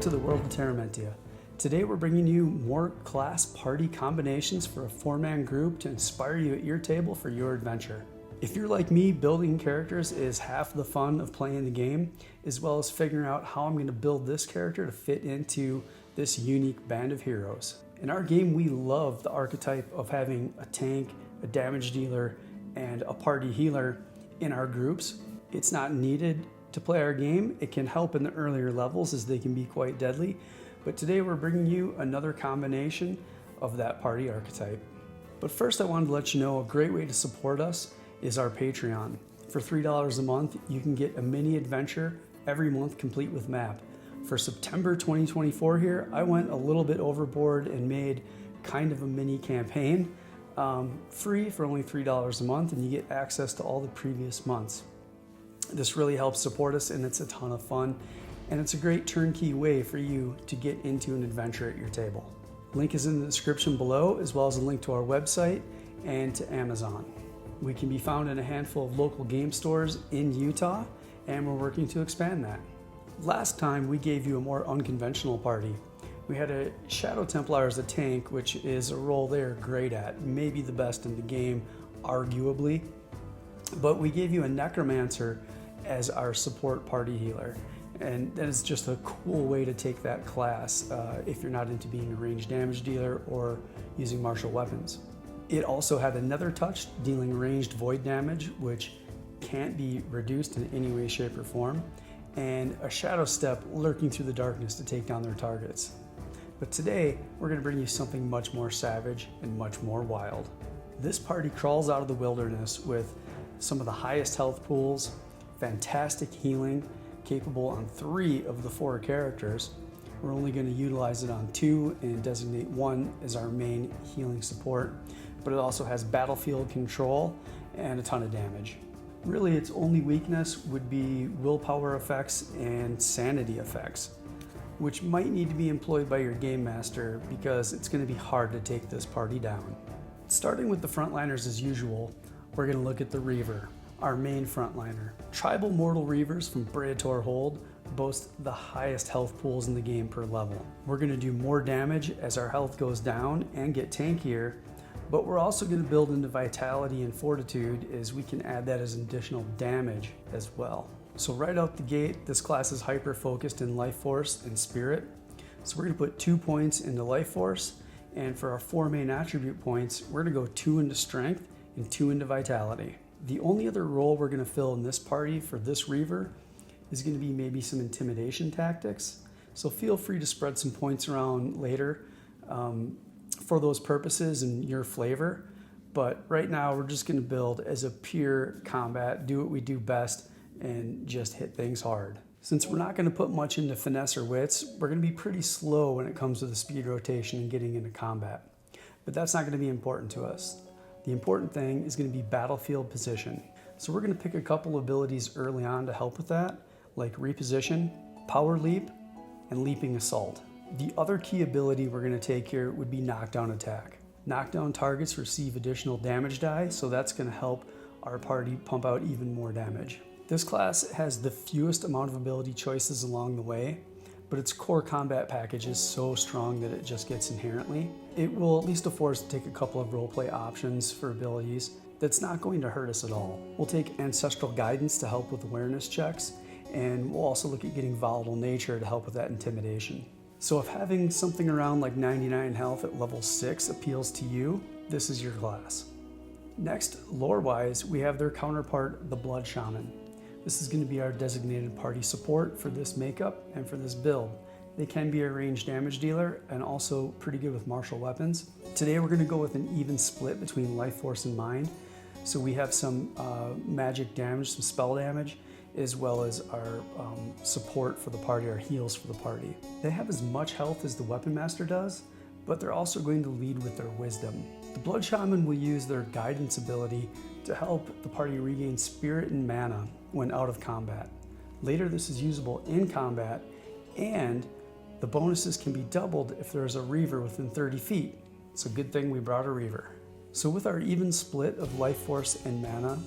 to the world of Terramentia. Today we're bringing you more class party combinations for a 4-man group to inspire you at your table for your adventure. If you're like me, building characters is half the fun of playing the game, as well as figuring out how I'm going to build this character to fit into this unique band of heroes. In our game, we love the archetype of having a tank, a damage dealer, and a party healer in our groups. It's not needed to play our game. It can help in the earlier levels as they can be quite deadly. But today we're bringing you another combination of that party archetype. But first I wanted to let you know a great way to support us is our Patreon. For $3 a month, you can get a mini adventure every month complete with map. For September 2024 here, I went a little bit overboard and made kind of a mini campaign free for only $3 a month, and you get access to all the previous months. This really helps support us, and it's a ton of fun, and it's a great turnkey way for you to get into an adventure at your table. Link is in the description below, as well as a link to our website and to Amazon. We can be found in a handful of local game stores in Utah, and we're working to expand that. Last time we gave you a more unconventional party. We had a Shadow Templar as a tank, which is a role they're great at, maybe the best in the game, arguably. But we gave you a Necromancer as our support party healer. And that is just a cool way to take that class if you're not into being a ranged damage dealer or using martial weapons. It also had a Nether Touch, dealing ranged void damage, which can't be reduced in any way, shape, or form, and a Shadow Step, lurking through the darkness to take down their targets. But today, we're going to bring you something much more savage and much more wild. This party crawls out of the wilderness with some of the highest health pools, fantastic healing, capable on 3 of the 4 characters. We're only going to utilize it on 2 and designate 1 as our main healing support, but it also has battlefield control and a ton of damage. Really, its only weakness would be willpower effects and sanity effects, which might need to be employed by your game master because it's going to be hard to take this party down. Starting with the frontliners as usual, we're going to look at the Reaver, our main frontliner. Tribal Mortal Reavers from Praetor Hold boast the highest health pools in the game per level. We're going to do more damage as our health goes down and get tankier, but we're also going to build into Vitality and Fortitude, as we can add that as additional damage as well. So right out the gate, this class is hyper focused in Life Force and Spirit. So we're going to put 2 points into Life Force, and for our 4 main attribute points, we're going to go 2 into Strength and 2 into Vitality. The only other role we're going to fill in this party for this Reaver is going to be maybe some intimidation tactics. So feel free to spread some points around later for those purposes and your flavor. But right now we're just going to build as a pure combat, do what we do best, and just hit things hard. Since we're not going to put much into finesse or wits, we're going to be pretty slow when it comes to the speed rotation and getting into combat. But that's not going to be important to us. The important thing is going to be battlefield position. So we're going to pick a couple abilities early on to help with that, like Reposition, Power Leap, and Leaping Assault. The other key ability we're going to take here would be Knockdown Attack. Knockdown targets receive additional damage die, so that's going to help our party pump out even more damage. This class has the fewest amount of ability choices along the way, but its core combat package is so strong that it just gets inherently. It will at least afford us to take a couple of roleplay options for abilities that's not going to hurt us at all. We'll take Ancestral Guidance to help with awareness checks, and we'll also look at getting Volatile Nature to help with that intimidation. So if having something around like 99 health at level 6 appeals to you, this is your class. Next, lore-wise, we have their counterpart, the Blood Shaman. This is going to be our designated party support for this makeup and for this build. They can be a ranged damage dealer and also pretty good with martial weapons. Today we're going to go with an even split between Life Force and Mind. So we have some magic damage, some spell damage, as well as our support for the party, our heals for the party. They have as much health as the Weapon Master does, but they're also going to lead with their wisdom. The Blood Shaman will use their guidance ability to help the party regain spirit and mana when out of combat. Later this is usable in combat, and the bonuses can be doubled if there is a Reaver within 30 feet. It's a good thing we brought a Reaver. So with our even split of Life Force and mana,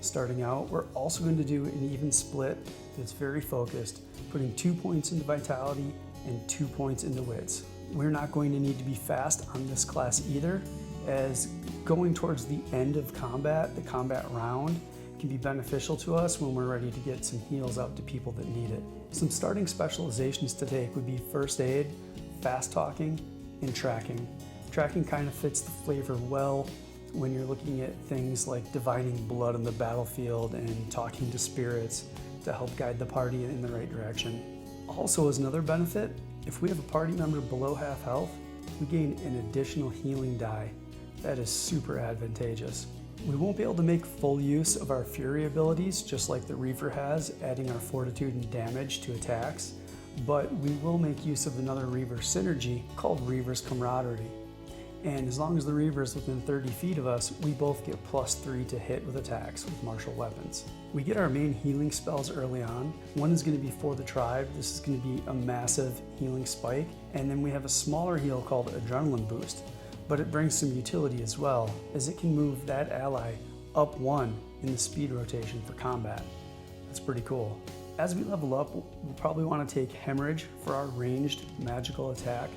starting out, we're also going to do an even split that's very focused, putting 2 points into Vitality and 2 points into wits. We're not going to need to be fast on this class either, as going towards the end of combat, the combat round, can be beneficial to us when we're ready to get some heals out to people that need it. Some starting specializations to take would be first aid, fast talking, and tracking. Tracking kind of fits the flavor well when you're looking at things like divining blood on the battlefield and talking to spirits to help guide the party in the right direction. Also, as another benefit, if we have a party member below half health, we gain an additional healing die. That is super advantageous. We won't be able to make full use of our Fury abilities, just like the Reaver has, adding our Fortitude and damage to attacks, but we will make use of another Reaver synergy called Reaver's Camaraderie. And as long as the Reaver is within 30 feet of us, we both get +3 to hit with attacks with martial weapons. We get our main healing spells early on. One is going to be for the tribe. This is going to be a massive healing spike. And then we have a smaller heal called Adrenaline Boost, but it brings some utility as well, as it can move that ally up 1 in the speed rotation for combat. That's pretty cool. As we level up, we'll probably want to take Hemorrhage for our ranged magical attack.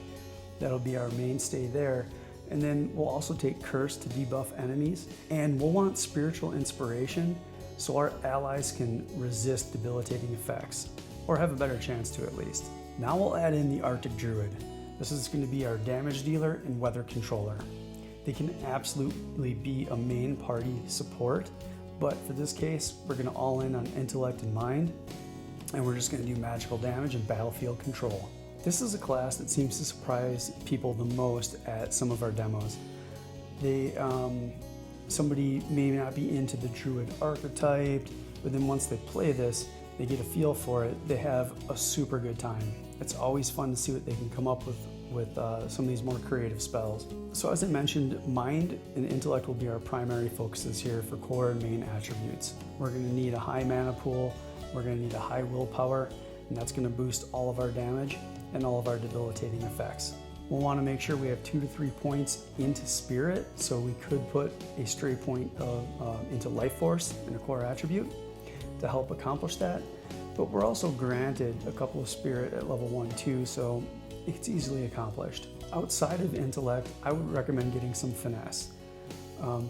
That'll be our mainstay there. And then we'll also take Curse to debuff enemies, and we'll want Spiritual Inspiration so our allies can resist debilitating effects, or have a better chance to at least. Now we'll add in the Arctic Druid. This is going to be our damage dealer and weather controller. They can absolutely be a main party support, but for this case, we're going to all in on intellect and mind, and we're just going to do magical damage and battlefield control. This is a class that seems to surprise people the most at some of our demos. Somebody may not be into the Druid archetype, but then once they play this, they get a feel for it. They have a super good time. It's always fun to see what they can come up with some of these more creative spells. So as I mentioned, mind and intellect will be our primary focuses here for core and main attributes. We're going to need a high mana pool, we're going to need a high willpower, and that's going to boost all of our damage and all of our debilitating effects. We'll want to make sure we have 2 to 3 points into spirit, so we could put a stray point into life force and a core attribute to help accomplish that. But we're also granted a couple of spirit at level 1 too, so it's easily accomplished. Outside of intellect, I would recommend getting some finesse.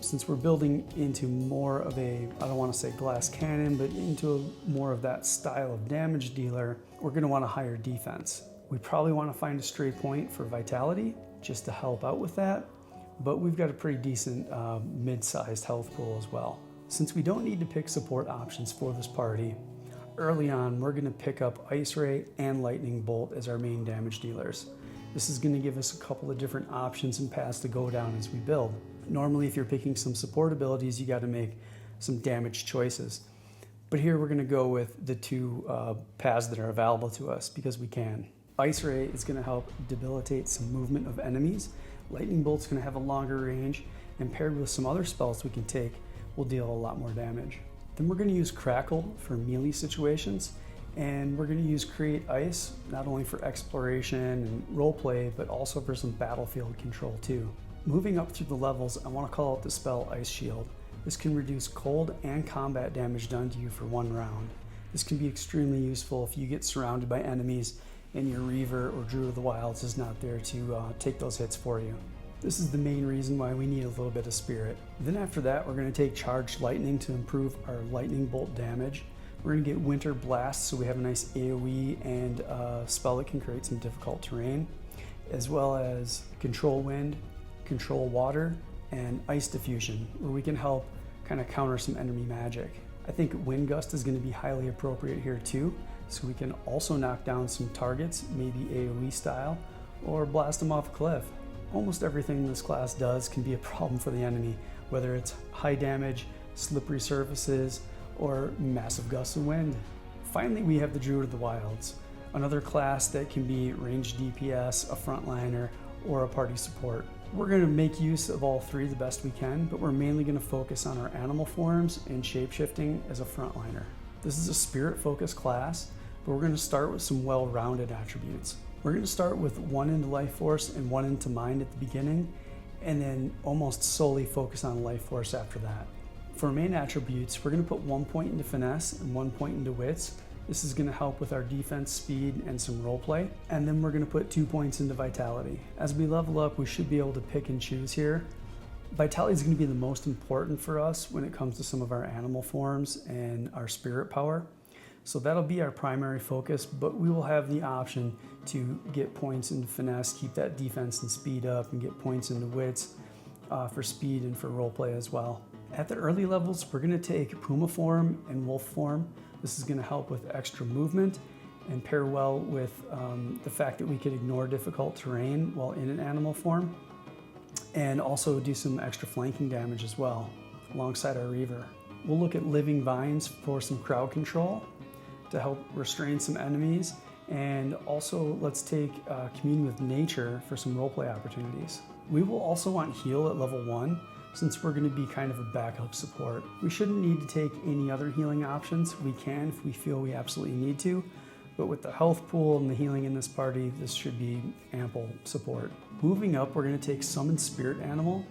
Since we're building into more of a, I don't want to say glass cannon, but into more of that style of damage dealer, we're going to want a higher defense. We probably want to find a stray point for vitality just to help out with that, but we've got a pretty decent mid-sized health pool as well. Since we don't need to pick support options for this party, early on we're going to pick up Ice Ray and Lightning Bolt as our main damage dealers. This is going to give us a couple of different options and paths to go down as we build. Normally, if you're picking some support abilities, you got to make some damage choices. But here we're going to go with the 2 paths that are available to us because we can. Ice Ray is going to help debilitate some movement of enemies. Lightning Bolt's going to have a longer range, and paired with some other spells we can take, will deal a lot more damage. Then we're going to use Crackle for melee situations, and we're going to use Create Ice not only for exploration and roleplay, but also for some battlefield control too. Moving up through the levels, I want to call out the spell Ice Shield. This can reduce cold and combat damage done to you for 1 round. This can be extremely useful if you get surrounded by enemies and your Reaver or Druid of the Wilds is not there to take those hits for you. This is the main reason why we need a little bit of spirit. Then after that, we're going to take Charged Lightning to improve our Lightning Bolt damage. We're going to get Winter Blast, so we have a nice AoE and a spell that can create some difficult terrain, as well as Control Wind, Control Water, and Ice Diffusion, where we can help kind of counter some enemy magic. I think Wind Gust is going to be highly appropriate here too, so we can also knock down some targets, maybe AoE style, or blast them off a cliff. Almost everything this class does can be a problem for the enemy, whether it's high damage, slippery surfaces, or massive gusts of wind. Finally, we have the Druid of the Wilds, another class that can be ranged DPS, a frontliner, or a party support. We're going to make use of all 3 the best we can, but we're mainly going to focus on our animal forms and shapeshifting as a frontliner. This is a spirit-focused class, but we're going to start with some well-rounded attributes. We're going to start with 1 into life force and 1 into mind at the beginning, and then almost solely focus on life force after that. For main attributes, we're going to put 1 point into finesse and 1 point into wits, This is going to help with our defense, speed, and some role play. And then we're going to put 2 points into vitality. As we level up, we should be able to pick and choose here. Vitality is going to be the most important for us when it comes to some of our animal forms and our spirit power. So that'll be our primary focus, but we will have the option to get points into finesse, keep that defense and speed up, and get points into wits for speed and for roleplay as well. At the early levels, we're going to take Puma form and Wolf form. This is going to help with extra movement and pair well with the fact that we could ignore difficult terrain while in an animal form, and also do some extra flanking damage as well alongside our Reaver. We'll look at Living Vines for some crowd control to help restrain some enemies, and also let's take Commune with Nature for some roleplay opportunities. We will also want Heal at level 1 since we're going to be kind of a backup support. We shouldn't need to take any other healing options. We can if we feel we absolutely need to, but with the health pool and the healing in this party, this should be ample support. Moving up, we're going to take Summon Spirit Animal,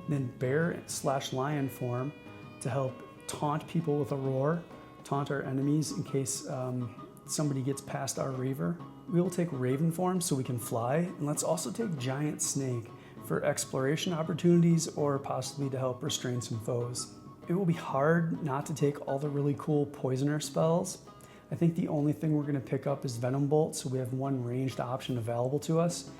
then Bear/Lion form to help taunt people with a roar, taunt our enemies in case somebody gets past our Reaver. We will take Raven form so we can fly, and let's also take Giant Snake for exploration opportunities or possibly to help restrain some foes. It will be hard not to take all the really cool poisoner spells. I think the only thing we're going to pick up is Venom Bolt, so we have one ranged option available to us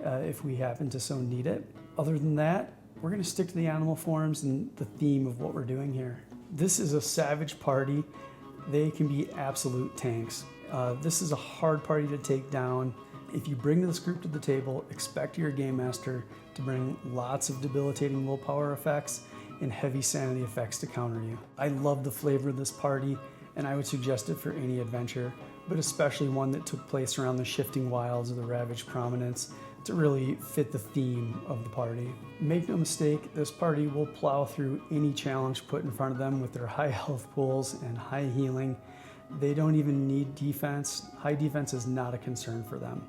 if we happen to so need it. Other than that, we're going to stick to the animal forms and the theme of what we're doing here. This is a savage party. They can be absolute tanks. This is a hard party to take down. If you bring this group to the table, expect your game master to bring lots of debilitating willpower effects and heavy sanity effects to counter you. I love the flavor of this party, and I would suggest it for any adventure, but especially one that took place around the shifting wilds of the Ravaged Prominence to really fit the theme of the party. Make no mistake, this party will plow through any challenge put in front of them with their high health pools and high healing. They don't even need defense. High defense is not a concern for them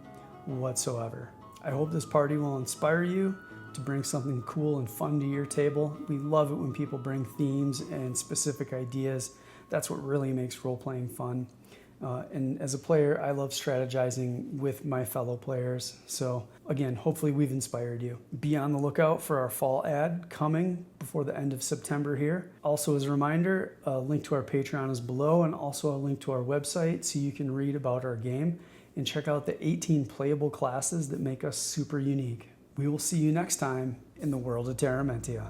whatsoever. I hope this party will inspire you to bring something cool and fun to your table. We love it when people bring themes and specific ideas. That's what really makes role-playing fun. And as a player, I love strategizing with my fellow players. So again, hopefully we've inspired you. Be on the lookout for our fall ad coming before the end of September here. Also, as a reminder, a link to our Patreon is below, and also a link to our website so you can read about our game and check out the 18 playable classes that make us super unique. We will see you next time in the world of Terra Mentia.